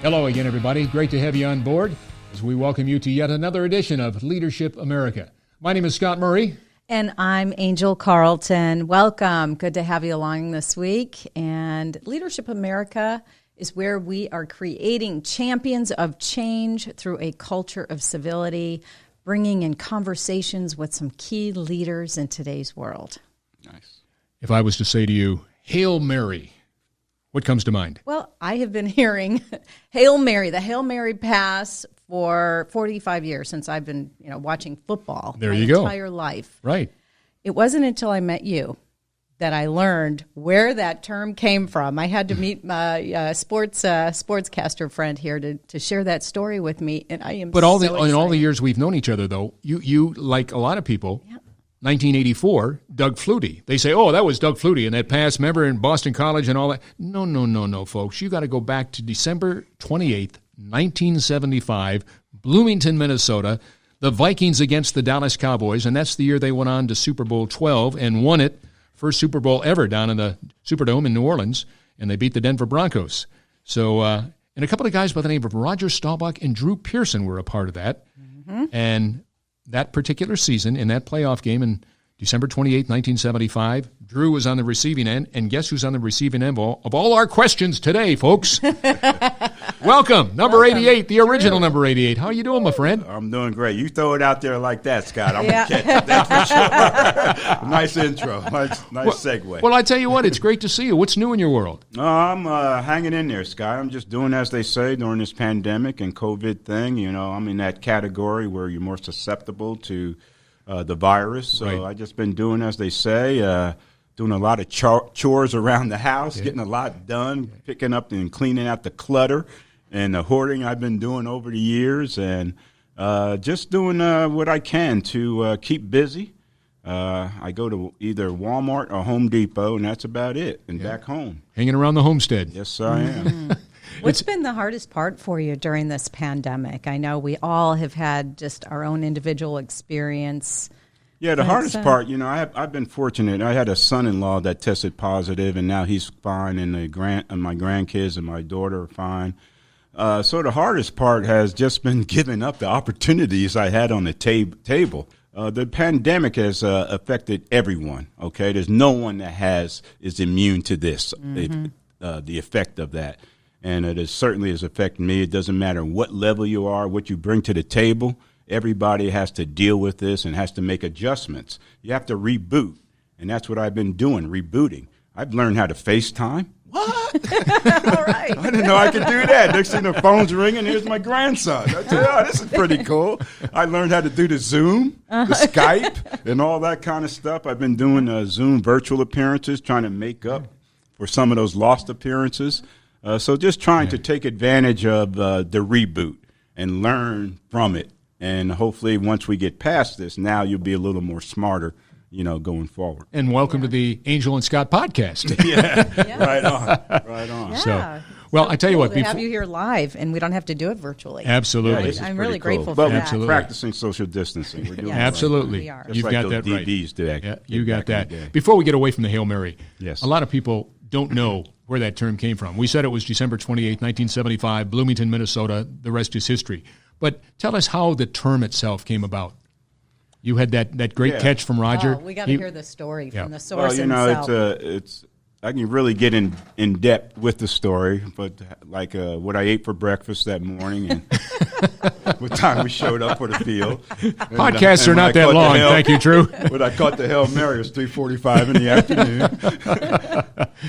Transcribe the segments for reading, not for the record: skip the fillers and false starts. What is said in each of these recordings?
Hello again, everybody. Great to have you on board as we welcome you to yet another edition of Leadership America. My name is Scott Murray. And I'm Angel Carlton. Welcome. Good to have you along this week. And Leadership America is where we are creating champions of change through a culture of civility, bringing in conversations with some key leaders in today's world. Nice. If I was to say to you, Hail Mary, what comes to mind? Well, I have been hearing Hail Mary, the Hail Mary pass for 45 years since I've been, watching football my entire life. Right. It wasn't until I met you that I learned where that term came from. I had to meet my sportscaster friend here to share that story with me, and I am. But all the years we've known each other, though, you like a lot of people. Yep. 1984, Doug Flutie. They say, oh, that was Doug Flutie and that pass, remember, in Boston College and all that. No, folks. You got to go back to December 28th, 1975, Bloomington, Minnesota, the Vikings against the Dallas Cowboys, and that's the year they went on to Super Bowl 12 and won it, first Super Bowl ever down in the Superdome in New Orleans, and they beat the Denver Broncos. So, and a couple of guys by the name of Roger Staubach and Drew Pearson were a part of that, and that particular season, in that playoff game in December 28, 1975, Drew was on the receiving end, and guess who's on the receiving end of all our questions today, folks? Welcome, number 88, the original number 88. How are you doing, my friend? I'm doing great. You throw it out there like that, Scott. I'm going to catch it. That's for sure. Nice intro. Nice segue. Well, I tell you what, it's great to see you. What's new in your world? I'm hanging in there, Scott. I'm just doing as they say during this pandemic and COVID thing. I'm in that category where you're more susceptible to the virus. So right. I've just been doing as they say, doing a lot of chores around the house, getting a lot done, picking up and cleaning out the clutter and the hoarding I've been doing over the years, and just doing what I can to keep busy. I go to either Walmart or Home Depot, and that's about it, and back home. Hanging around the homestead. Yes, I am. What's been the hardest part for you during this pandemic? I know we all have had just our own individual experience. Yeah, the hardest part, I've been fortunate. I had a son-in-law that tested positive, and now he's fine, and my grandkids and my daughter are fine. So the hardest part has just been giving up the opportunities I had on the table. The pandemic has affected everyone, okay? There's no one that is immune to this, the effect of that. And it certainly has affected me. It doesn't matter what level you are, what you bring to the table. Everybody has to deal with this and has to make adjustments. You have to reboot, and that's what I've been doing, rebooting. I've learned how to FaceTime. What? All right. I didn't know I could do that. Next thing the phone's ringing, here's my grandson. I tell you, oh, this is pretty cool. I learned how to do the Zoom, the Skype, and all that kind of stuff. I've been doing Zoom virtual appearances, trying to make up for some of those lost appearances. So just trying to take advantage of the reboot and learn from it. And hopefully once we get past this, now you'll be a little more smarter, going forward. And welcome to the Angel and Scott podcast. Right on. Yeah. So, well, I tell you what. To have you here live, and we don't have to do it virtually. Absolutely. I'm really grateful for that. Absolutely. Practicing social distancing. We're doing absolutely. We are. You've got that right. DBs do that. Yeah, you got that. Before we get away from the Hail Mary, yes. A lot of people don't know where that term came from. We said it was December 28, 1975, Bloomington, Minnesota. The rest is history. But tell us how the term itself came about. You had that great catch from Roger. Oh, we got to hear the story from the source himself. It's I can really get in depth with the story, but like what I ate for breakfast that morning and what time we showed up for the field. Podcasts are not that long. Thank you, Drew. When I caught the Hail Mary, it was 3:45 in the afternoon.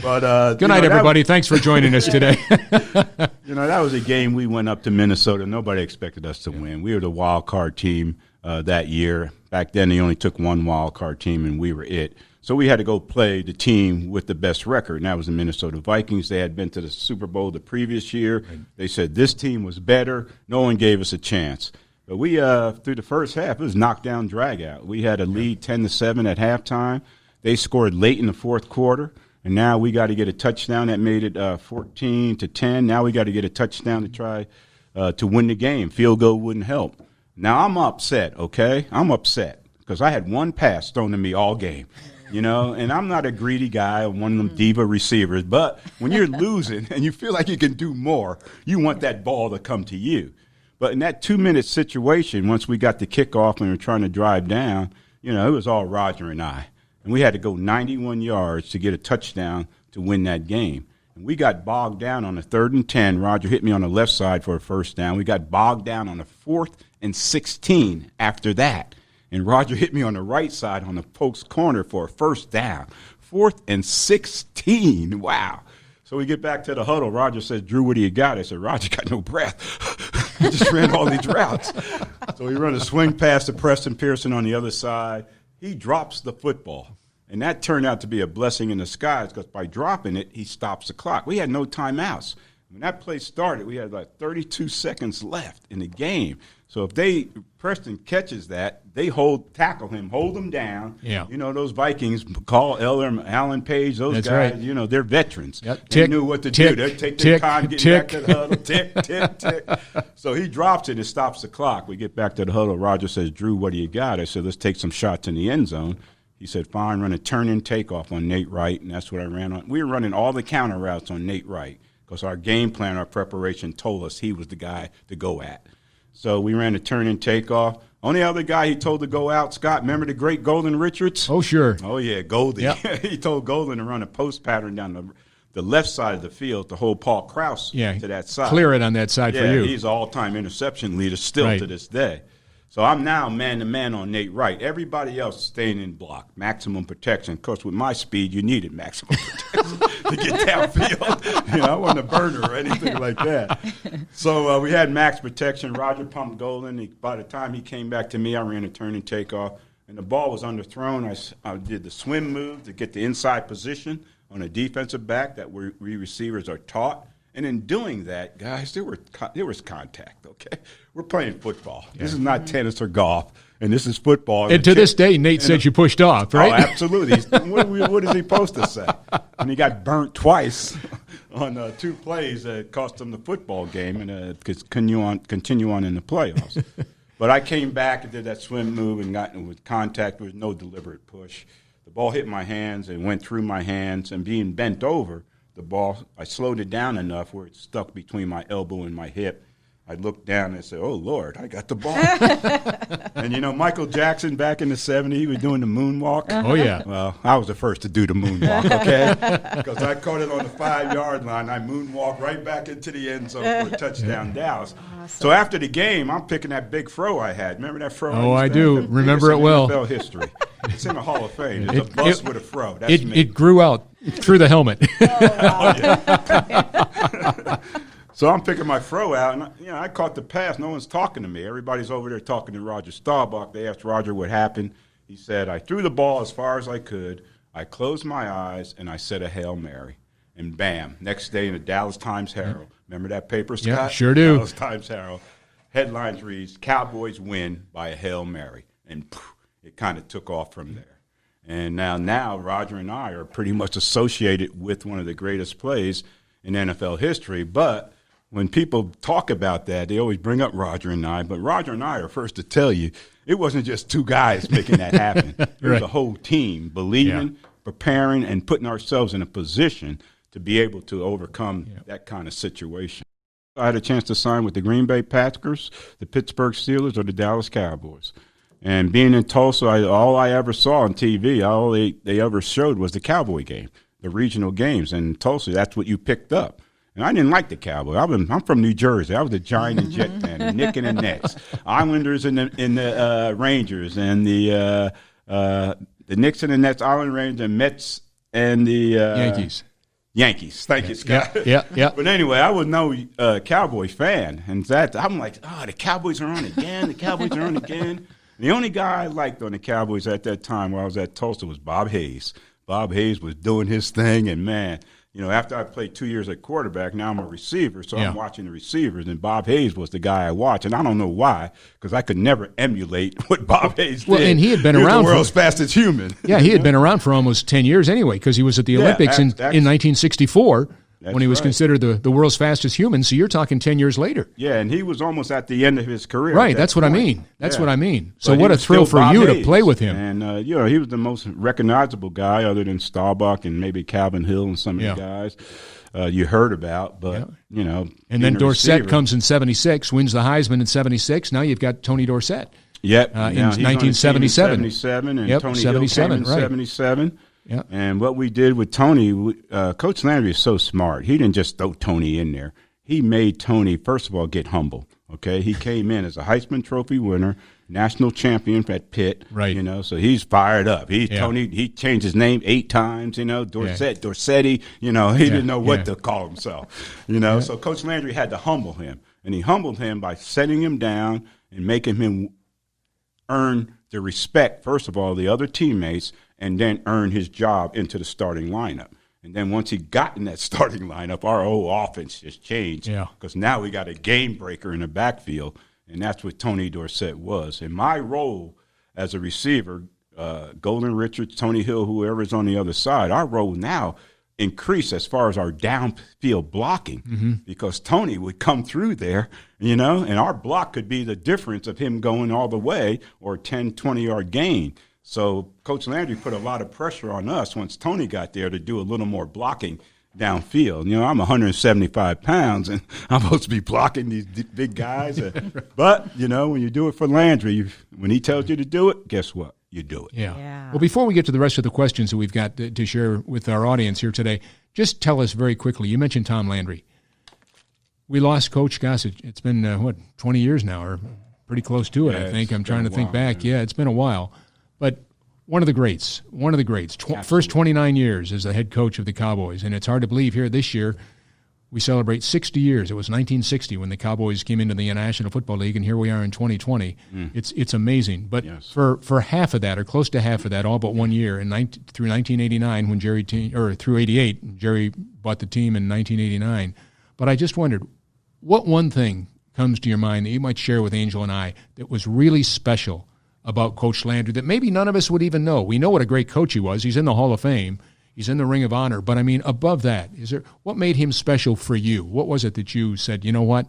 But good night, everybody. Thanks for joining us today. That was a game we went up to Minnesota. Nobody expected us to win. We were the wild card team that year. Back then, they only took one wild card team, and we were it. So we had to go play the team with the best record, and that was the Minnesota Vikings. They had been to the Super Bowl the previous year. Right. They said this team was better. No one gave us a chance. But we, through the first half, it was knockdown, drag out. We had a lead 10-7 at halftime. They scored late in the fourth quarter, and now we got to get a touchdown that made it 14-10. Now we got to get a touchdown to try to win the game. Field goal wouldn't help. Now I'm upset, okay? I'm upset because I had one pass thrown to me all game. And I'm not a greedy guy, one of them diva receivers. But when you're losing and you feel like you can do more, you want that ball to come to you. But in that 2-minute situation, once we got the kickoff and we were trying to drive down, it was all Roger and I. And we had to go 91 yards to get a touchdown to win that game. And we got bogged down on the 3rd and 10. Roger hit me on the left side for a first down. We got bogged down on the 4th and 16 after that. And Roger hit me on the right side on the post corner for a first down. 4th and 16. Wow. So we get back to the huddle. Roger says, Drew, what do you got? I said, Roger got no breath. He just ran all these routes. So we run a swing pass to Preston Pearson on the other side. He drops the football. And that turned out to be a blessing in disguise because by dropping it, he stops the clock. We had no timeouts. When that play started, we had like 32 seconds left in the game. So if Preston catches that, they tackle him, hold him down. Yeah. Those Vikings call Alan Page, those That's guys, right. They're veterans. Yep. They knew what to do. They'd take their time getting back to the huddle. Tick, tick, tick. So he drops it and stops the clock. We get back to the huddle. Roger says, Drew, what do you got? I said, let's take some shots in the end zone. He said, fine, run a turn-in takeoff on Nate Wright, and that's what I ran on. We were running all the counter routes on Nate Wright because our game plan, our preparation told us he was the guy to go at. So we ran a turn-in takeoff. Only other guy he told to go out, Scott, remember the great Golden Richards? Oh, sure. Oh, yeah, Goldie. Yep. He told Golden to run a post pattern down the left side of the field to hold Paul Krause to that side. Clear it on that side for you. He's all-time interception leader still to this day. So I'm now man-to-man on Nate Wright. Everybody else is staying in block, maximum protection. Of course, with my speed, you needed maximum protection to get downfield. I wasn't a burner or anything like that. So we had max protection. Roger pumped Golden. By the time he came back to me, I ran a turn and takeoff. And the ball was underthrown. I did the swim move to get the inside position on a defensive back that we receivers are taught. And in doing that, guys, there was contact, okay? We're playing football. Yeah. This is not tennis or golf, and this is football. And to this day, Nate said you pushed off, right? Oh, absolutely. What is he supposed to say? And he got burnt twice on 2 plays that cost him the football game and continue on in the playoffs. But I came back and did that swim move and got with contact. There was no deliberate push. The ball hit my hands and went through my hands, and being bent over, the ball, I slowed it down enough where it stuck between my elbow and my hip. I looked down and said, oh, Lord, I got the ball. And, Michael Jackson back in the 70s, he was doing the moonwalk. Oh, yeah. Well, I was the first to do the moonwalk, okay? Because I caught it on the 5-yard line. I moonwalked right back into the end zone for a touchdown, Dallas. Awesome. So after the game, I'm picking that big fro I had. Remember that fro? Oh, I do. Remember it well. NFL history. It's in the Hall of Fame. It's a bus with a fro. That's me. It grew out through the helmet. Oh, yeah. So I'm picking my fro out, and I caught the pass. No one's talking to me. Everybody's over there talking to Roger Staubach. They asked Roger what happened. He said, I threw the ball as far as I could. I closed my eyes, and I said a Hail Mary. And bam, next day in the Dallas Times-Herald. Remember that paper, Scott? Yeah, sure do. Dallas Times-Herald. Headlines reads, Cowboys win by a Hail Mary. And it kind of took off from there. And now Roger and I are pretty much associated with one of the greatest plays in NFL history. But when people talk about that, they always bring up Roger and I. But Roger and I are first to tell you it wasn't just 2 guys making that happen. It was a whole team believing, preparing, and putting ourselves in a position to be able to overcome that kind of situation. I had a chance to sign with the Green Bay Packers, the Pittsburgh Steelers, or the Dallas Cowboys. And being in Tulsa, all I ever saw on TV, all they ever showed was the Cowboy game, the regional games. And in Tulsa, that's what you picked up. And I didn't like the Cowboys. I'm from New Jersey. I was a Giant and Jet fan, the Knicks and the Nets, Islanders and the Rangers, and the Knicks and the Nets, Island Rangers, and Mets and the Yankees. Thank you, Scott. Yeah. But anyway, I was no Cowboy fan, and I'm like, the Cowboys are on again. The Cowboys are on again. The only guy I liked on the Cowboys at that time while I was at Tulsa was Bob Hayes. Bob Hayes was doing his thing, and man, after I played 2 years at quarterback, now I'm a receiver, so I'm watching the receivers, and Bob Hayes was the guy I watched, and I don't know why, because I could never emulate what Bob Hayes did. Well, and he had been around the world's fastest human. Yeah, he had been around for almost 10 years anyway, because he was at the Olympics in 1964 when he was considered the world's fastest human. So you're talking 10 years later. Yeah, and he was almost at the end of his career. Right, that's what I mean. That's what I mean. So what a thrill for you to play with him. And, he was the most recognizable guy other than Staubach and maybe Calvin Hill and some of the guys you heard about. But, And then Dorsett comes in 76, wins the Heisman in 76. Now you've got Tony Dorsett. Yep. In 1977. 77, and yep, Tony 77, Hill came in 77. Yeah. And what we did with Tony, Coach Landry is so smart. He didn't just throw Tony in there. He made Tony, first of all, get humble. Okay, he came in as a Heisman Trophy winner, national champion at Pitt. Right. So he's fired up. Tony. He changed his name 8 times. Dorsetti. He didn't know what to call himself. So Coach Landry had to humble him, and he humbled him by setting him down and making him earn the respect, first of all, the other teammates, and then earn his job into the starting lineup. And then once he got in that starting lineup, our whole offense just changed. Because now we got a game breaker in the backfield, and that's what Tony Dorsett was. And my role as a receiver, Golden Richards, Tony Hill, whoever's on the other side, our role now increased as far as our downfield blocking because Tony would come through there, and our block could be the difference of him going all the way or 10, 20-yard gain. So Coach Landry put a lot of pressure on us once Tony got there to do a little more blocking downfield. I'm 175 pounds, and I'm supposed to be blocking these big guys. But, when you do it for Landry, when he tells you to do it, guess what? You do it. Yeah. Well, before we get to the rest of the questions that we've got to share with our audience here today, just tell us very quickly. You mentioned Tom Landry. We lost Coach. Gosh, it's been, 20 years now, or pretty close to it, I think. I'm trying to think back. Yeah, it's been a while. But one of the greats. First 29 years as the head coach of the Cowboys. And it's hard to believe here this year we celebrate 60 years. It was 1960 when the Cowboys came into the National Football League, and here we are in 2020. It's amazing. But for half of that, or close to half of that, all but 1 year, through 1989 when through 88, Jerry bought the team in 1989. But I just wondered, what one thing comes to your mind that you might share with Angel and I that was really special about Coach Landry that maybe none of us would even know? We know what a great coach he was. He's in the Hall of Fame. He's in the Ring of Honor. But, I mean, above that, what made him special for you? What was it that you said, you know what,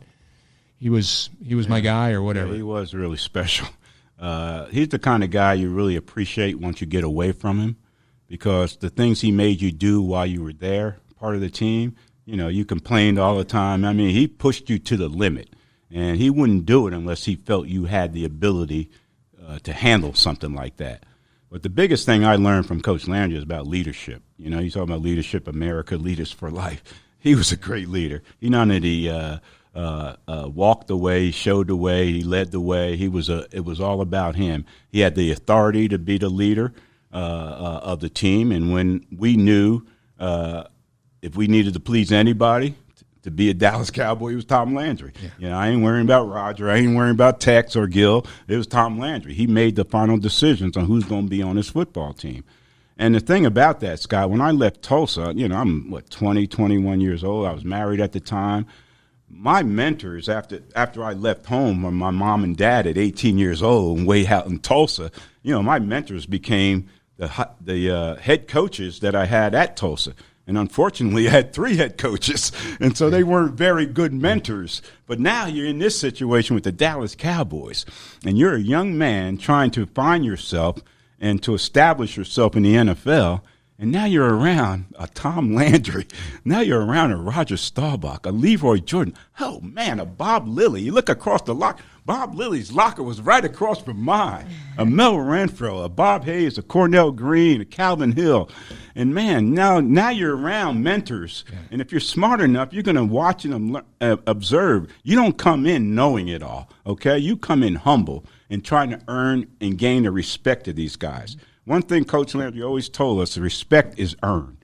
he was my guy, or whatever? Yeah, he was really special. He's the kind of guy you really appreciate once you get away from him, because the things he made you do while you were there, part of the team, you complained all the time. I mean, he pushed you to the limit, and he wouldn't do it unless he felt you had the ability to handle something like that. But the biggest thing I learned from Coach Landry is about leadership. You talk about leadership, America, leaders for life. He was a great leader. He not only walked the way, he showed the way, he led the way. It was all about him. He had the authority to be the leader of the team, and when we knew if we needed to please anybody to be a Dallas Cowboy, it was Tom Landry. I ain't worrying about Roger. I ain't worrying about Tex or Gil. It was Tom Landry. He made the final decisions on who's going to be on his football team. And the thing about that, Scott, when I left Tulsa, I'm 20, 21 years old. I was married at the time. My mentors after I left home, when my mom and dad at 18 years old and way out in Tulsa, my mentors became the head coaches that I had at Tulsa. And unfortunately, I had 3 head coaches, and so they weren't very good mentors. But now you're in this situation with the Dallas Cowboys, and you're a young man trying to find yourself and to establish yourself in the NFL, and now you're around a Tom Landry. Now you're around a Roger Staubach, a Leroy Jordan. Oh, man, a Bob Lilly. You look across the locker. Bob Lilly's locker was right across from mine. A Mel Renfro, a Bob Hayes, a Cornell Green, a Calvin Hill. And, man, now you're around mentors. And if you're smart enough, you're going to watch and observe. You don't come in knowing it all, okay? You come in humble and trying to earn and gain the respect of these guys. One thing Coach Landry always told us, respect is earned.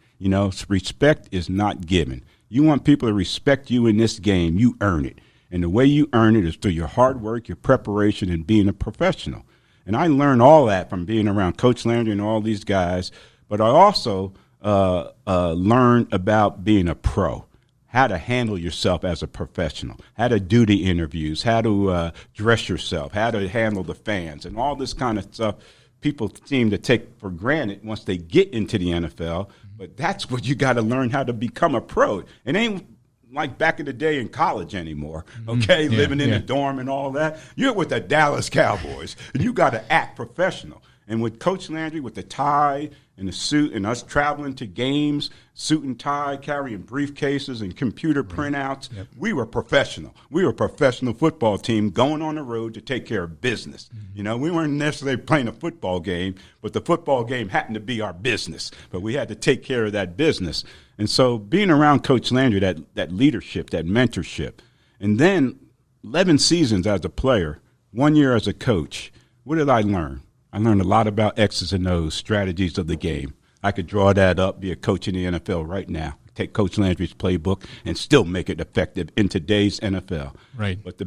Respect is not given. You want people to respect you in this game, you earn it. And the way you earn it is through your hard work, your preparation, and being a professional. And I learned all that from being around Coach Landry and all these guys. But I also learned about being a pro, how to handle yourself as a professional, how to do the interviews, how to dress yourself, how to handle the fans, and all this kind of stuff people seem to take for granted once they get into the NFL. But that's what you got to learn how to become a pro. It ain't like back in the day in college anymore, okay, living in a dorm and all that. You're with the Dallas Cowboys, and you got to act professional. And with Coach Landry, with the tie and the suit and us traveling to games, suit and tie, carrying briefcases and computer printouts, we were professional. We were a professional football team going on the road to take care of business. You know, we weren't necessarily playing a football game, but the football game happened to be our business. But we had to take care of that business. And so being around Coach Landry, that leadership, that mentorship, and then 11 seasons as a player, 1 year as a coach, what did I learn? I learned a lot about X's and O's, strategies of the game. I could draw that up, be a coach in the NFL right now, take Coach Landry's playbook, and still make it effective in today's NFL. Right. But the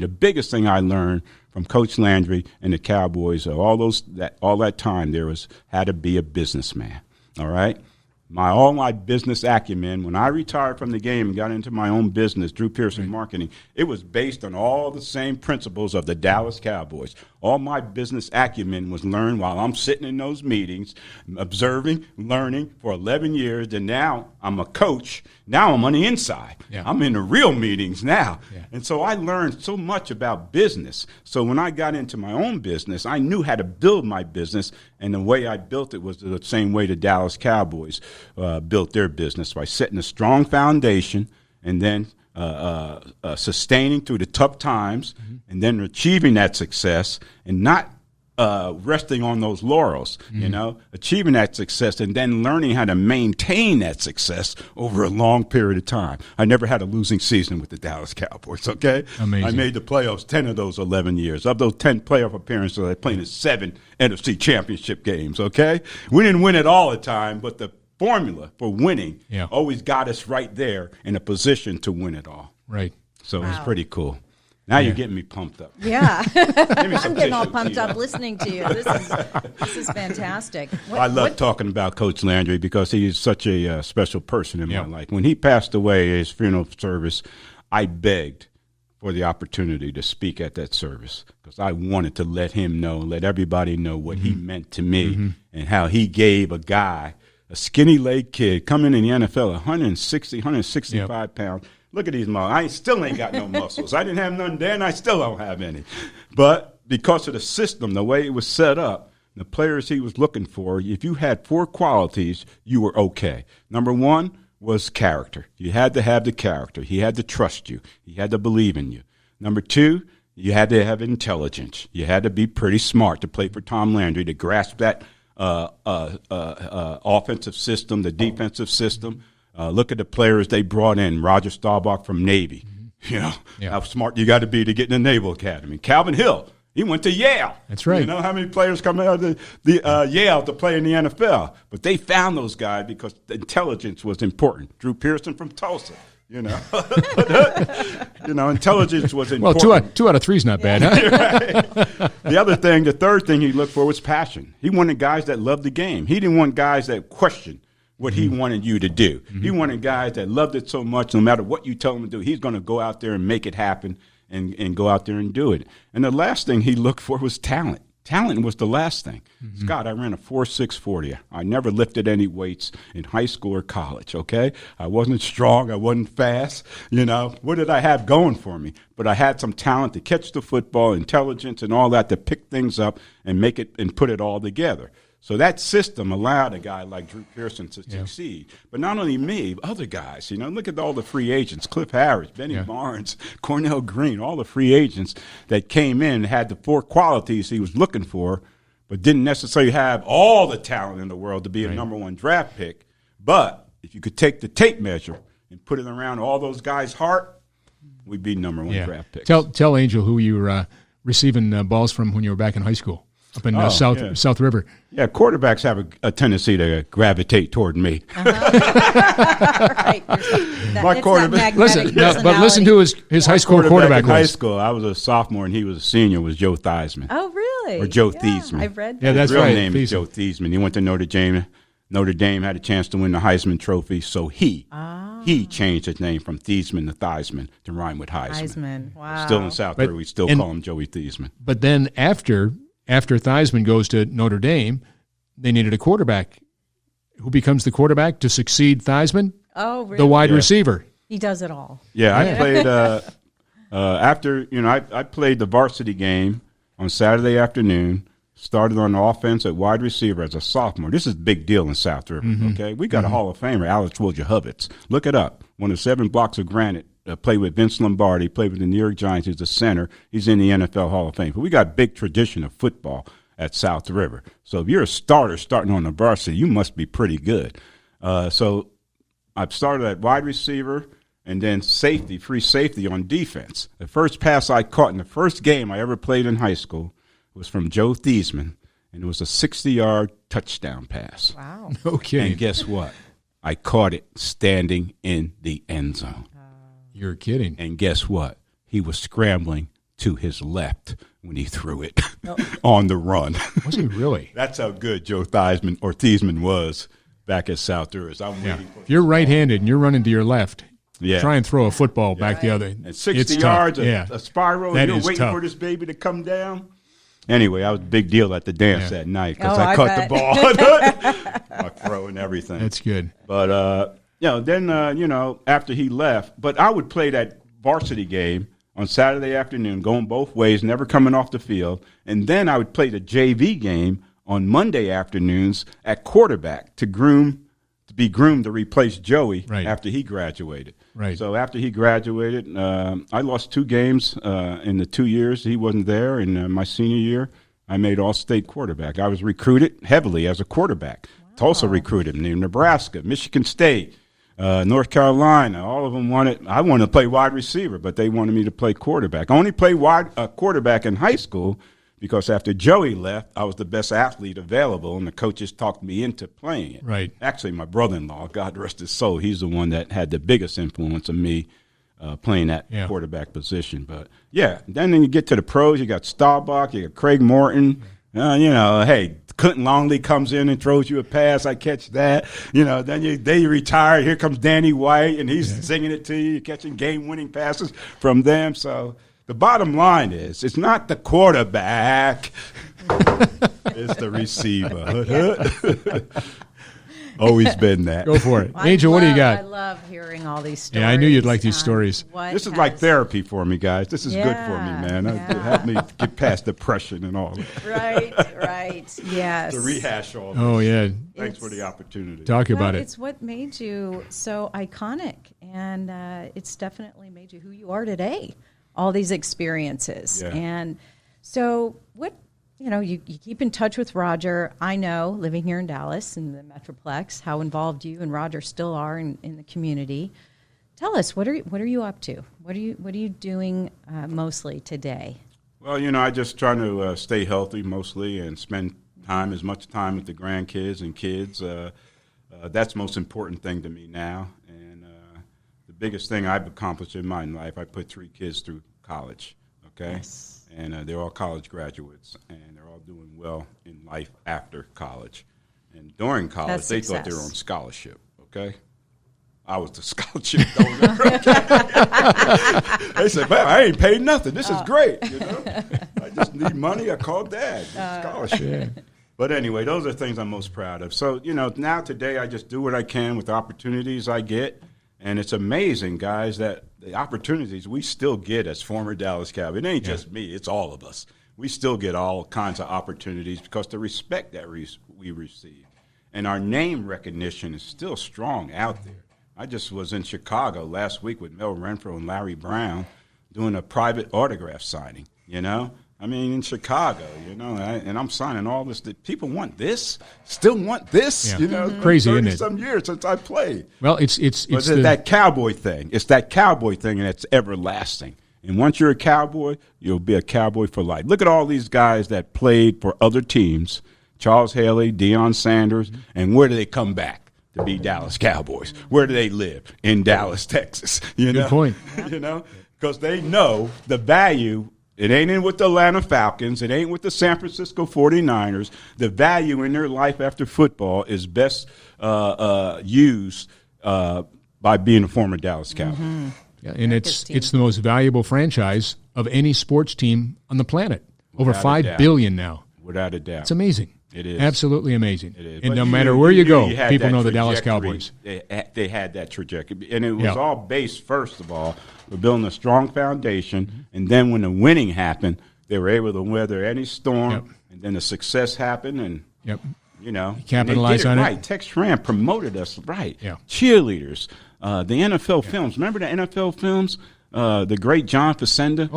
biggest thing I learned from Coach Landry and the Cowboys, all that time, there was how to be a businessman. All right. All my business acumen, when I retired from the game and got into my own business, Drew Pearson Marketing, it was based on all the same principles of the Dallas Cowboys. All my business acumen was learned while I'm sitting in those meetings, observing, learning for 11 years, and now I'm a coach. Now I'm on the inside. Yeah. I'm in the real meetings now. Yeah. And so I learned so much about business. So when I got into my own business, I knew how to build my business, and the way I built it was the same way the Dallas Cowboys built their business, by setting a strong foundation and then sustaining through the tough times, and then achieving that success, and not resting on those laurels, achieving that success and then learning how to maintain that success over a long period of time. I never had a losing season with the Dallas Cowboys, okay? Amazing. I made the playoffs 10 of those 11 years. Of those 10 playoff appearances, I played in 7 NFC championship games, okay? We didn't win it all the time, but the formula for winning always got us right there in a position to win it all. Right. So it was pretty cool. Now you're getting me pumped up. Yeah. I'm getting all pumped up listening to you. This is fantastic. I love talking about Coach Landry because he is such a special person in my life. When he passed away at his funeral service, I begged for the opportunity to speak at that service because I wanted to let him know, let everybody know what he meant to me and how he gave a guy, a skinny-legged kid, coming in the NFL, 165 pounds. Look at these muscles. I still ain't got no muscles. I didn't have none then. I still don't have any. But because of the system, the way it was set up, the players he was looking for, if you had 4 qualities, you were okay. Number 1 was character. You had to have the character. He had to trust you. He had to believe in you. Number 2, you had to have intelligence. You had to be pretty smart to play for Tom Landry, to grasp that offensive system, the defensive system. Look at the players they brought in. Roger Staubach from Navy. How smart you got to be to get in the Naval Academy. Calvin Hill, he went to Yale. That's right. You know how many players come out of the Yale to play in the NFL? But they found those guys because the intelligence was important. Drew Pearson from Tulsa. Intelligence was important. Well, two out of 3 is not bad, huh? Right. The third thing he looked for was passion. He wanted guys that loved the game. He didn't want guys that questioned what he wanted you to do. He wanted guys that loved it so much, no matter what you tell him to do, he's going to go out there and make it happen and go out there and do it. And the last thing he looked for was talent. Talent was the last thing. Scott, I ran a 4.6 40. I never lifted any weights in high school or college, okay? I wasn't strong. I wasn't fast. What did I have going for me? But I had some talent to catch the football, intelligence, and all that to pick things up and make it and put it all together. So that system allowed a guy like Drew Pearson to succeed. But not only me, other guys. Look at all the free agents, Cliff Harris, Benny Barnes, Cornell Green, all the free agents that came in and had the 4 qualities he was looking for, but didn't necessarily have all the talent in the world to be a number 1 draft pick. But if you could take the tape measure and put it around all those guys' heart, we'd be number 1 draft picks. Tell Angel who you were receiving balls from when you were back in high school. Up in South River. Yeah, quarterbacks have a tendency to gravitate toward me. Right. My quarterback. Listen to his high school quarterback. In high school, I was a sophomore and he was a senior. Was Joe Theismann. Oh, really? Or Joe Theismann. I've read. Yeah, that's His real right. name is Joe Theismann. He went to Notre Dame. Notre Dame had a chance to win the Heisman Trophy, so he changed his name from Theismann to Theismann to rhyme with Heisman. Wow. Still in South River, we still call him Joey Theismann. But then after Theismann goes to Notre Dame, they needed a quarterback who becomes the quarterback to succeed Theismann? Oh, really? The wide receiver. He does it all. Yeah, I played after, I played the varsity game on Saturday afternoon, started on the offense at wide receiver as a sophomore. This is a big deal in South River, okay? We got a Hall of Famer, Alex Wojciechowicz. Look it up. One of 7 blocks of granite. Played with Vince Lombardi, played with the New York Giants. He's a center. He's in the NFL Hall of Fame. But we got a big tradition of football at South River. So if you're a starter starting on the varsity, you must be pretty good. So I started at wide receiver and then safety, free safety on defense. The first pass I caught in the first game I ever played in high school was from Joe Theismann, and it was a 60-yard touchdown pass. Wow. Okay. And guess what? I caught it standing in the end zone. You're kidding. And guess what? He was scrambling to his left when he threw it on the run. Was he really? That's how good Joe Theismann was back at South River. I'm waiting for If you're right-handed and you're running to your left, Yeah. try and throw a football back the other. And 60 it's yards, tough. a spiral, That and you're is waiting tough. for this baby to come down. Anyway, I was a big deal at the dance that night because Oh, I I caught bet. the ball. I throw and everything. That's good. But, then, after he left, but I would play that varsity game on Saturday afternoon, going both ways, never coming off the field. And then I would play the JV game on Monday afternoons at quarterback to be groomed to replace Joey after he graduated. Right. So after he graduated, I lost 2 games in the 2 years he wasn't there. In my senior year, I made all-state quarterback. I was recruited heavily as a quarterback. Wow. Tulsa recruited me, Nebraska, Michigan State, North Carolina. All of them I wanted to play wide receiver, but they wanted me to play quarterback. I only played quarterback in high school because after Joey left, I was the best athlete available, and the coaches talked me into playing it. Right. Actually, my brother-in-law, God rest his soul, he's the one that had the biggest influence on me playing that quarterback position. But, then you get to the pros, you got Staubach, you got Craig Morton. Hey, Clinton Longley comes in and throws you a pass. I catch that. Then they retire. Here comes Danny White, and he's singing it to you. You're catching game-winning passes from them. So the bottom line is it's not the quarterback. It's the receiver. Always been that. Go for it. Angel, what do you got? I love hearing all these stories. Yeah, I knew you'd like these stories. This is like therapy for me, guys. This is good for me, man. It helped me get past depression and all that. Right. Yes. To rehash all this. Oh, yeah. Thanks for the opportunity. Talk about it. It's what made you so iconic, and it's definitely made you who you are today, all these experiences. Yeah. And so what, you keep in touch with Roger. I know, living here in Dallas in the Metroplex, how involved you and Roger still are in the community. Tell us, what are you up to? What are you doing mostly today? Well, I just try to stay healthy mostly and spend as much time with the grandkids and kids. That's the most important thing to me now. And the biggest thing I've accomplished in my life, I put 3 kids through college, okay? Yes. And they're all college graduates, and they're all doing well in life after college. And during college, That's they success. thought they were on scholarship, okay? I was the scholarship donor. They said, man, I ain't paid nothing. This is great, I just need money. I called Dad. Scholarship. But anyway, those are things I'm most proud of. So, now today I just do what I can with the opportunities I get. And it's amazing, guys, that the opportunities we still get as former Dallas Cowboys, it ain't just me, it's all of us. We still get all kinds of opportunities because the respect that we receive. And our name recognition is still strong out there. I just was in Chicago last week with Mel Renfro and Larry Brown doing a private autograph signing, in Chicago, and I'm signing all this. People want this, still want this, Crazy, isn't it? Some years since I played. Well, it's that cowboy thing. It's that cowboy thing, and it's everlasting. And once you're a cowboy, you'll be a cowboy for life. Look at all these guys that played for other teams, Charles Haley, Deion Sanders, and where do they come back to be Dallas Cowboys? Where do they live? In Dallas, Texas. Good point. Because they know the value. It ain't in with the Atlanta Falcons. It ain't with the San Francisco 49ers. The value in their life after football is best used by being a former Dallas Cowboy. Mm-hmm. Yeah, and it's the most valuable franchise of any sports team on the planet. Over $5 billion now. Without a doubt. It's amazing. It is absolutely amazing. It is. And But no matter where you go, people know the Dallas trajectory. Cowboys. They had that trajectory, and it was all based. First of all, we're building a strong foundation, and then when the winning happened, they were able to weather any storm, and then the success happened, and you know, capitalize on it. Right, Tex Schramm promoted us. Right, yeah. Cheerleaders, the NFL films. Remember the NFL films? The great John Facenda,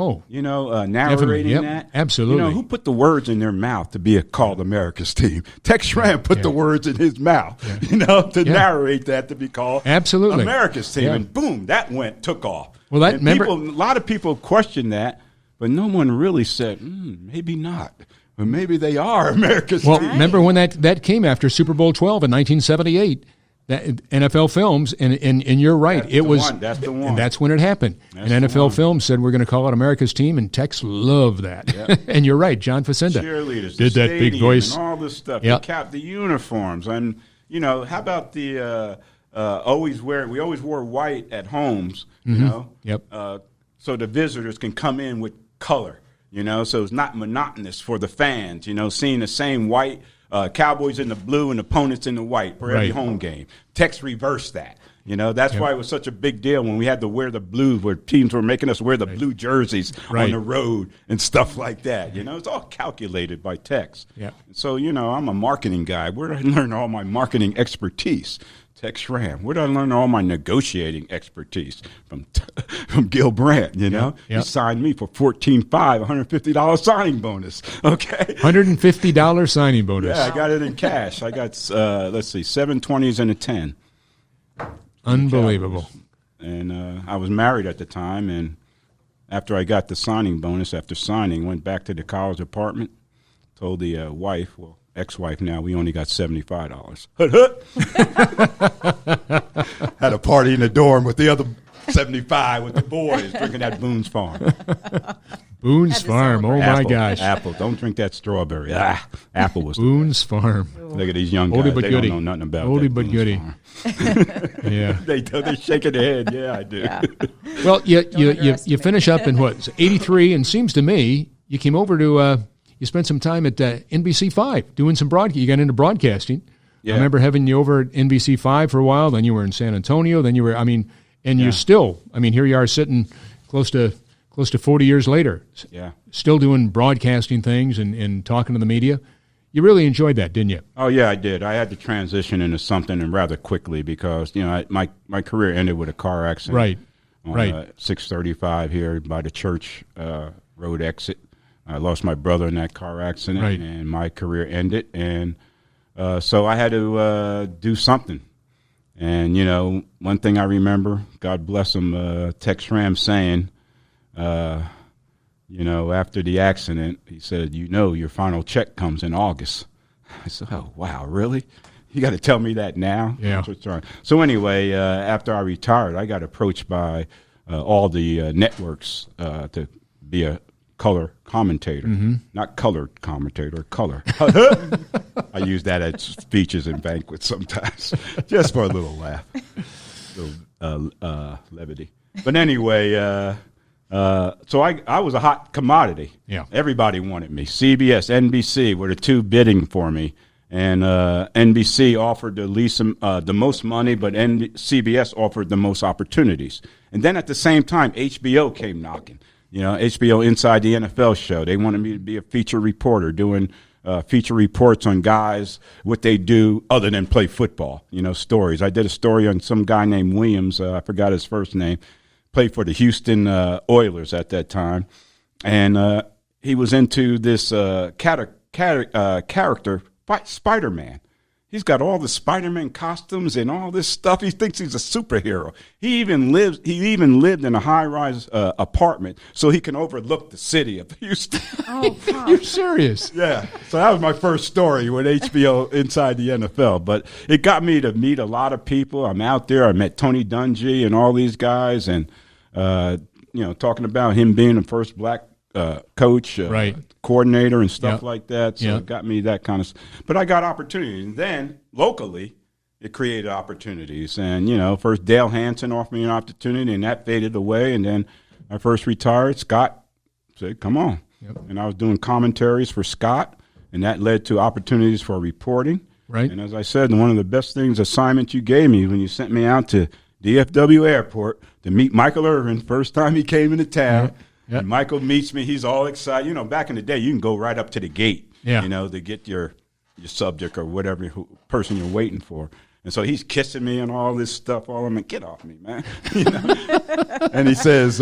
narrating that. Absolutely. You know, who put the words in their mouth to be called America's team? Tex Schramm put the words in his mouth, to narrate that to be called America's team. And boom, that took off. Well, a lot of people questioned that, but no one really said, maybe not. But maybe they are America's team. Well, remember when that came after Super Bowl 12 in 1978? That NFL Films, and you're right. That's the one. And that's when it happened. And NFL Films said we're going to call it America's team, and Tex loved that. Yep. And you're right, John Facenda cheerleaders did that big voice and all this stuff. Yep. The uniforms, and how about the we always wore white at homes, so the visitors can come in with color, so it's not monotonous for the fans, seeing the same white. Cowboys in the blue and opponents in the white for every home game. Tex reversed that. That's why it was such a big deal when we had to wear the blue, where teams were making us wear the blue jerseys on the road and stuff like that. It's all calculated by Tex. Yeah. So, I'm a marketing guy. Where did I learn all my marketing expertise? Tex Schramm. Where did I learn all my negotiating expertise? From Gil Brandt, He signed me for $14.5, $150 signing bonus, okay? $150 signing bonus. Yeah, I got it in cash. I got, 7 20s and a 10. Unbelievable. And I was married at the time, and after I got the signing bonus, after signing, went back to the college apartment, told the wife, ex-wife now, we only got $75. Had a party in the dorm with the other 75 with the boys drinking that Boone's Farm. Boone's Farm, my gosh. Apple, don't drink that strawberry. Apple was Boone's Farm. Look at these young guys. They don't know nothing about Oldie but goodie. Yeah. They're shaking their head. Yeah, I do. Yeah. Well, you finish up in 83, and seems to me you came over to you spent some time at NBC5 doing some broadcasting. You got into broadcasting. Yeah. I remember having you over at NBC5 for a while. Then you were in San Antonio. Then you were, you're still, here you are sitting close to 40 years later. Yeah. Still doing broadcasting things and talking to the media. You really enjoyed that, didn't you? Oh, yeah, I did. I had to transition into something and rather quickly because, my career ended with a car accident. Right. On 635 here by the church road exit. I lost my brother in that car accident, and my career ended. And so I had to do something. And, one thing I remember, God bless him, Tex Schramm saying, after the accident, he said, your final check comes in August. I said, oh, wow, really? You got to tell me that now? Yeah. So anyway, after I retired, I got approached by all the networks to be a color commentator, not colored commentator, color. I use that at speeches and banquets sometimes, just for a little laugh, levity. But anyway, so I was a hot commodity. Yeah, everybody wanted me. CBS, NBC were the two bidding for me, and NBC offered the most money, but CBS offered the most opportunities. And then at the same time, HBO came knocking. HBO Inside the NFL show. They wanted me to be a feature reporter doing feature reports on guys, what they do other than play football, stories. I did a story on some guy named Williams. I forgot his first name. Played for the Houston Oilers at that time. And he was into this character, Spider-Man. He's got all the Spider-Man costumes and all this stuff. He thinks he's a superhero. He even lived in a high-rise apartment so he can overlook the city of Houston. Oh, wow. You're serious? Yeah. So that was my first story with HBO Inside the NFL. But it got me to meet a lot of people. I'm out there. I met Tony Dungy and all these guys, and talking about him being the first black coach, coordinator, and stuff like that. So it got me that kind of. But I got opportunities, and then locally, it created opportunities. And first Dale Hansen offered me an opportunity, and that faded away. And then I first retired. Scott said, "Come on," and I was doing commentaries for Scott. and that led to opportunities for reporting. Right. And as I said, one of the best assignments you gave me when you sent me out to DFW Airport to meet Michael Irvin, first time he came into town. Yeah. And Michael meets me. He's all excited. You know, back in the day, you can go right up to the gate, you know, to get your subject or whatever person you're waiting for. And so he's kissing me and all this stuff. I'm like, get off me, man. You know? And he says,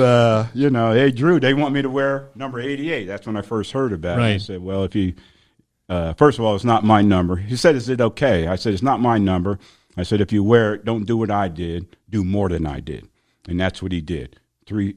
you know, hey, Drew, they want me to wear number 88. That's when I first heard about it. I said, well, if you first of all, it's not my number. He said, is it okay? I said, it's not my number. I said, if you wear it, don't do what I did. Do more than I did. And that's what he did. Three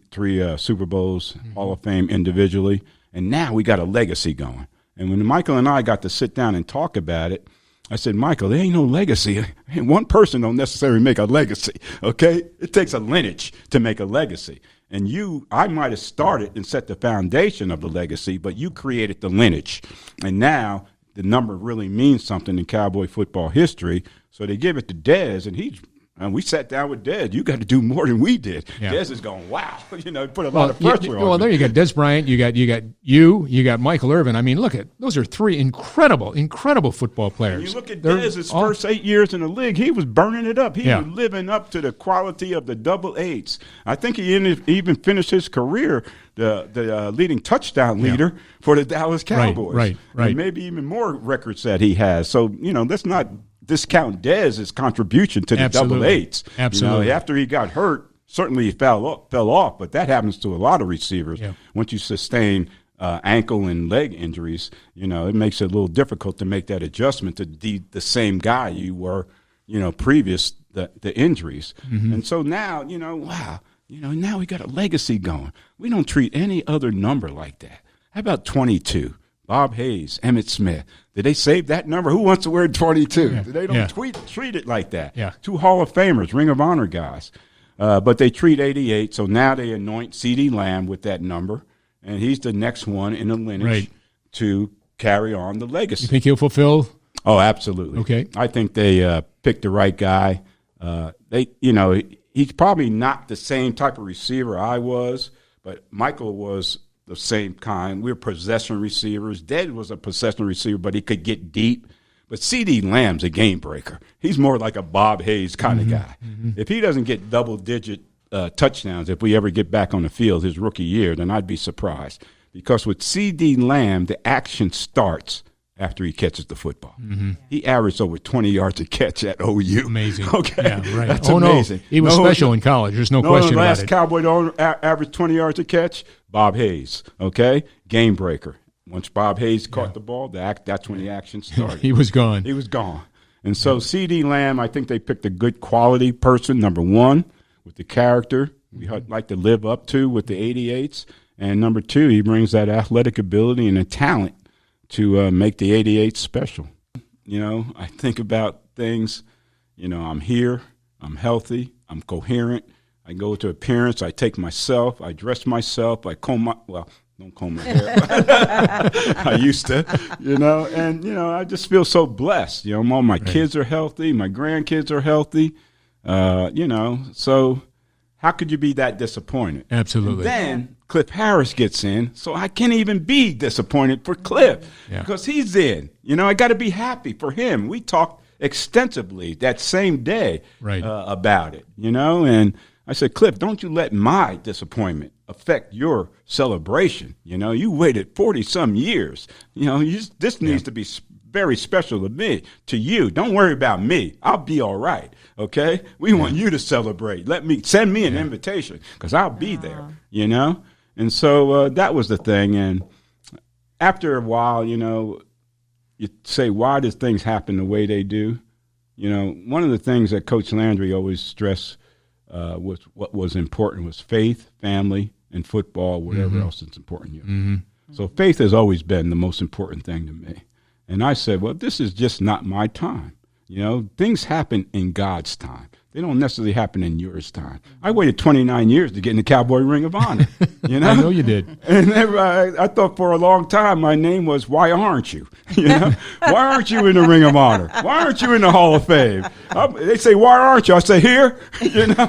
Super Bowls, Hall of Fame individually. And now we got a legacy going. And when Michael and I got to sit down and talk about it, I said, Michael, there ain't no legacy. One person don't necessarily make a legacy, okay? It takes a lineage to make a legacy. And I might have started and set the foundation of the legacy, but you created the lineage. And now the number really means something in Cowboy football history. So they give it to Dez, and we sat down with Dez. You got to do more than we did. Yeah. Dez is going, wow, you know, put a lot of pressure on. Well, there you got Dez Bryant, you got Michael Irvin. I mean, look at those are three incredible football players. And you look at Dez's first 8 years in the league, he was burning it up. He was living up to the quality of the double eights. I think he even finished his career the leading touchdown leader for the Dallas Cowboys. Right. And maybe even more records that he has. So, you know, let's not discount Dez's contribution to the double eights. Absolutely. You know, after he got hurt, certainly he fell off, but that happens to a lot of receivers. Yeah. Once you sustain ankle and leg injuries, you know, it makes it a little difficult to make that adjustment to the same guy you were, you know, previous the injuries. Mm-hmm. And so now, you know, wow, you know, now we got a legacy going. We don't treat any other number like that. How about 22? Bob Hayes, Emmitt Smith. Did they save that number? Who wants to wear 22? Yeah. They don't treat it like that. Yeah. 2 Hall of Famers, Ring of Honor guys. But they treat 88, so now they anoint C.D. Lamb with that number, and he's the next one in the lineage to carry on the legacy. You think he'll fulfill? Oh, absolutely. Okay. I think they picked the right guy. He's probably not the same type of receiver I was, but Michael was the same kind. We were possession receivers. Dez was a possession receiver, but he could get deep. But C.D. Lamb's a game breaker. He's more like a Bob Hayes kind of guy. Mm-hmm. If he doesn't get double-digit touchdowns, if we ever get back on the field his rookie year, then I'd be surprised. Because with C.D. Lamb, the action starts after he catches the football. Mm-hmm. He averaged over 20 yards a catch at OU. Amazing. Okay. Yeah, right. That's amazing. No, he was special in college. There's no question about it. The last Cowboy to average 20 yards a catch, Bob Hayes. Okay? Game breaker. Once Bob Hayes caught the ball, that's when the action started. He was gone. He was gone. And so C.D. Lamb, I think they picked a good quality person, number one, with the character we like to live up to with the 88s. And number two, he brings that athletic ability and the talent to make the 88 special. You know, I think about things, you know, I'm here, I'm healthy, I'm coherent. I go to appearance, I take myself, I dress myself, I don't comb my hair. I used to, you know, and, you know, I just feel so blessed. You know, all my kids are healthy, my grandkids are healthy, you know, so how could you be that disappointed? Absolutely. And then Cliff Harris gets in, so I can't even be disappointed for Cliff because he's in. You know, I got to be happy for him. We talked extensively that same day about it, you know, and I said, Cliff, don't you let my disappointment affect your celebration. You know, you waited 40-some years. You know, this needs to be very special to me, to you. Don't worry about me. I'll be all right, okay? We want you to celebrate. Send me an invitation because I'll be there, you know? And so that was the thing. And after a while, you know, you say, why does things happen the way they do? You know, one of the things that Coach Landry always stressed was what was important was faith, family, and football, whatever else is important to you. Mm-hmm. So faith has always been the most important thing to me. And I said, well, this is just not my time. You know, things happen in God's time. They don't necessarily happen in yours time. I waited 29 years to get in the Cowboy Ring of Honor. You know? I know you did. And I thought for a long time my name was Why Aren't You? You know? Why aren't you in the Ring of Honor? Why aren't you in the Hall of Fame? They say, why aren't you? I say, here. You know?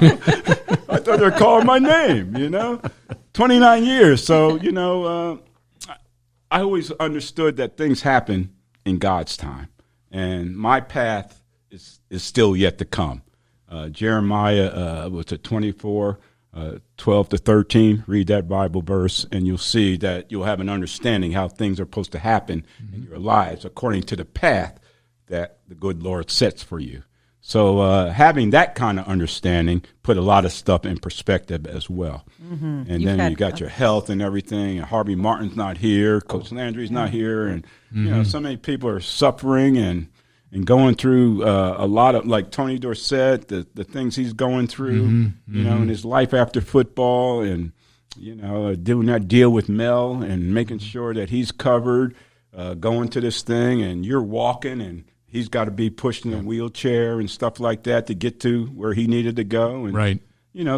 I thought they were calling my name, you know? 29 years. So, you know, I always understood that things happen in God's time, and my path is still yet to come. Jeremiah was at 24, 12 to 13. Read that Bible verse, and you'll see that you'll have an understanding how things are supposed to happen in your lives according to the path that the good Lord sets for you. So having that kind of understanding put a lot of stuff in perspective as well. Mm-hmm. And then you got your health and everything, and Harvey Martin's not here, Coach Landry's not here, and so many people are suffering and going through a lot of, like Tony Dorsett, the things he's going through, in his life after football, and doing that deal with Mel and making sure that he's covered, going to this thing, and you're walking, and he's got to be pushed in a wheelchair and stuff like that to get to where he needed to go. And, right.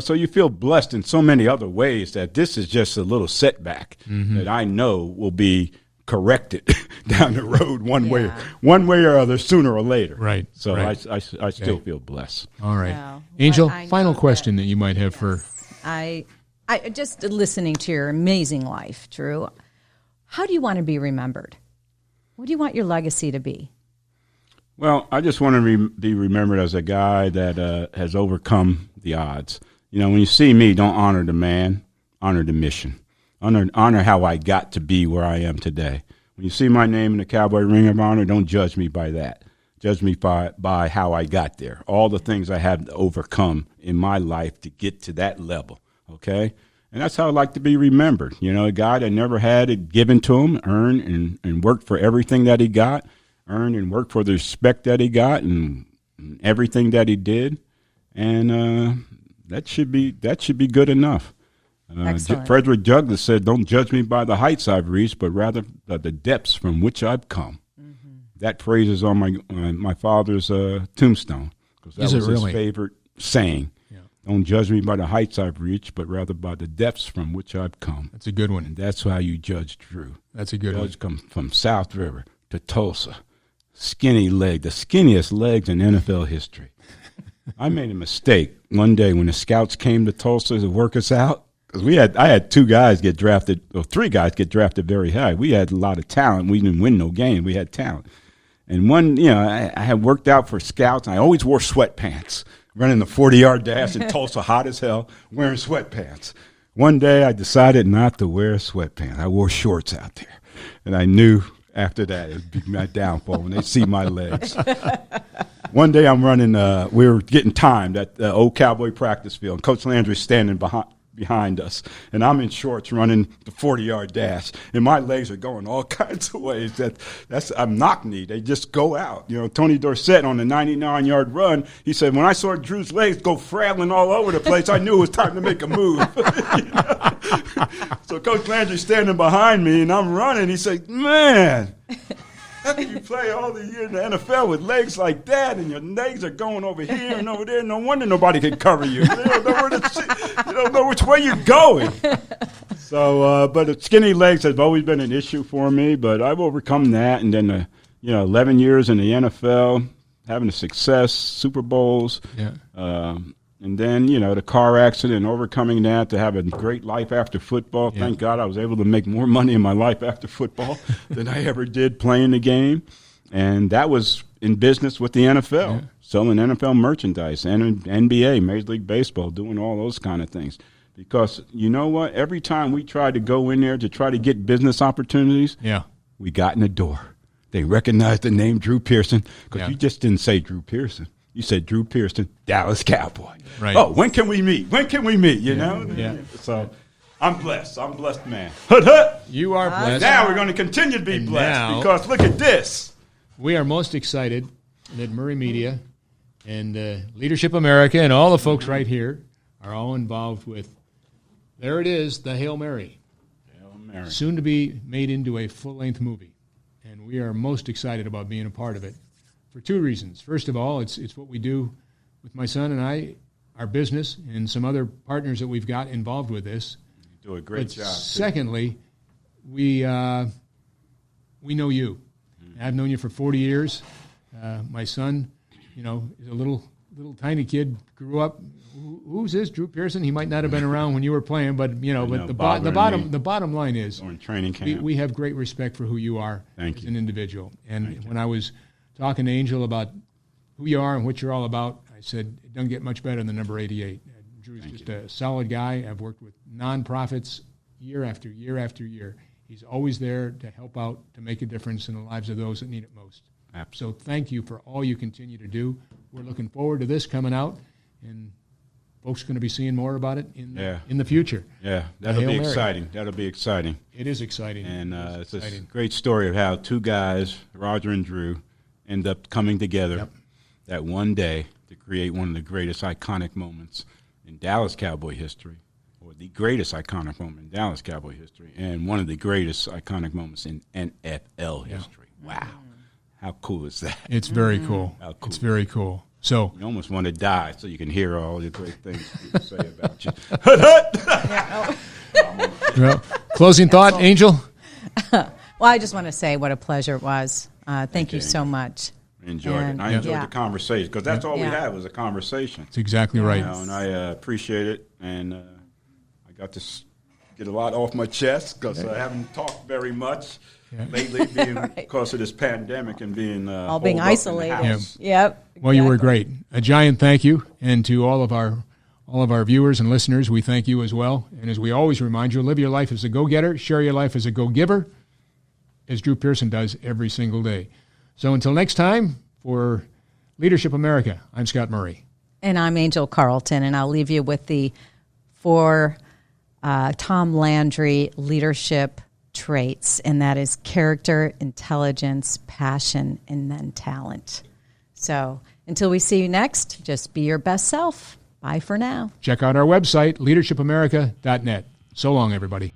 So you feel blessed in so many other ways that this is just a little setback that I know will be corrected down the road one way or other, sooner or later. Right. So right. I still feel blessed. All right. Wow. Angel, final question that you might have for. I just listening to your amazing life, Drew. How do you want to be remembered? What do you want your legacy to be? Well, I just want to be remembered as a guy that has overcome the odds. When you see me, don't honor the man, honor the mission. Honor how I got to be where I am today. When you see my name in the Cowboy Ring of Honor, don't judge me by that. Judge me by how I got there, all the things I had to overcome in my life to get to that level, okay? And that's how I like to be remembered. A guy that never had it given to him, earned and worked for everything that he got, earned and worked for the respect that he got and everything that he did. And that should be good enough. Frederick Douglass said, "Don't judge me by the heights I've reached, but rather by the depths from which I've come." Mm-hmm. That phrase is on my father's tombstone, because that was his favorite saying. Yeah. Don't judge me by the heights I've reached, but rather by the depths from which I've come. That's a good one. And that's how you judge Drew. That's a good one. Come from South River to Tulsa, skinny leg, the skinniest legs in NFL history. I made a mistake one day when the scouts came to Tulsa to work us out. Because I had 3 guys get drafted very high. We had a lot of talent. We didn't win no game. We had talent. And one, I had worked out for scouts, and I always wore sweatpants, running the 40-yard dash in Tulsa, hot as hell, wearing sweatpants. One day I decided not to wear sweatpants. I wore shorts out there. And I knew after that it would be my downfall when they see my legs. One day I'm running, we were getting timed at the old Cowboy practice field, and Coach Landry's standing behind us, and I'm in shorts running the 40-yard dash, and my legs are going all kinds of ways. I'm knock-knee. They just go out. Tony Dorsett on the 99-yard run, he said, when I saw Drew's legs go frailing all over the place, I knew it was time to make a move. So Coach Landry's standing behind me, and I'm running. He said, "Man, how can you play all the year in the NFL with legs like that, and your legs are going over here and over there? No wonder nobody can cover you. You don't know which way you're going." So, but skinny legs have always been an issue for me, but I've overcome that. And then, 11 years in the NFL, having a success, Super Bowls, and then, the car accident, overcoming that to have a great life after football. Yeah. Thank God I was able to make more money in my life after football than I ever did playing the game. And that was in business with the NFL, selling NFL merchandise, and NBA, Major League Baseball, doing all those kind of things. Because you know what? Every time we tried to go in there to try to get business opportunities, we got in the door. They recognized the name Drew Pearson, because you just didn't say Drew Pearson. You said Drew Pearson, Dallas Cowboy. Right. Oh, when can we meet? You know? Yeah. So I'm blessed. I'm a blessed man. You are blessed. Now we're going to continue to be blessed, because look at this. We are most excited that Murray Media and Leadership America and all the folks right here are all involved with, there it is, the Hail Mary. Hail Mary. Soon to be made into a full-length movie. And we are most excited about being a part of it. For 2 reasons. First of all, it's what we do with my son and I, our business, and some other partners that we've got involved with this. You do a great job. Secondly, we know you. I've known you for 40 years. My son, is a little little tiny kid grew up. Who's this? Drew Pearson? He might not have been around when you were playing, but the bottom line is during training camp. We have great respect for who you are as an individual. And when I was talking to Angel about who you are and what you're all about, I said it doesn't get much better than number 88. Drew's just a solid guy. I've worked with nonprofits year after year after year. He's always there to help out, to make a difference in the lives of those that need it most. Absolutely. So thank you for all you continue to do. We're looking forward to this coming out, and folks are going to be seeing more about it in the future. Yeah, that'll be exciting. That'll be exciting. It is exciting. And it's a great story of how two guys, Roger and Drew, end up coming together that one day to create one of the greatest iconic moments in Dallas Cowboy history, or the greatest iconic moment in Dallas Cowboy history, and one of the greatest iconic moments in NFL history. Wow. How cool is that? It's very cool. How cool. It's very cool. So you almost want to die so you can hear all the great things people say about you. Well, closing thought, Angel? Well, I just want to say what a pleasure it was. Thank you so much. Enjoyed it. I enjoyed the conversation because that's all we had was a conversation. That's exactly right. And I appreciate it, and I got to get a lot off my chest because I haven't talked very much lately, because of this pandemic and being all being isolated. Yep. Well, you were great. A giant thank you, and to all of our viewers and listeners, we thank you as well. And as we always remind you, live your life as a go-getter, share your life as a go-giver, as Drew Pearson does every single day. So until next time, for Leadership America, I'm Scott Murray. And I'm Angel Carlton, and I'll leave you with the 4 Tom Landry leadership traits, and that is character, intelligence, passion, and then talent. So until we see you next, just be your best self. Bye for now. Check out our website, leadershipamerica.net. So long, everybody.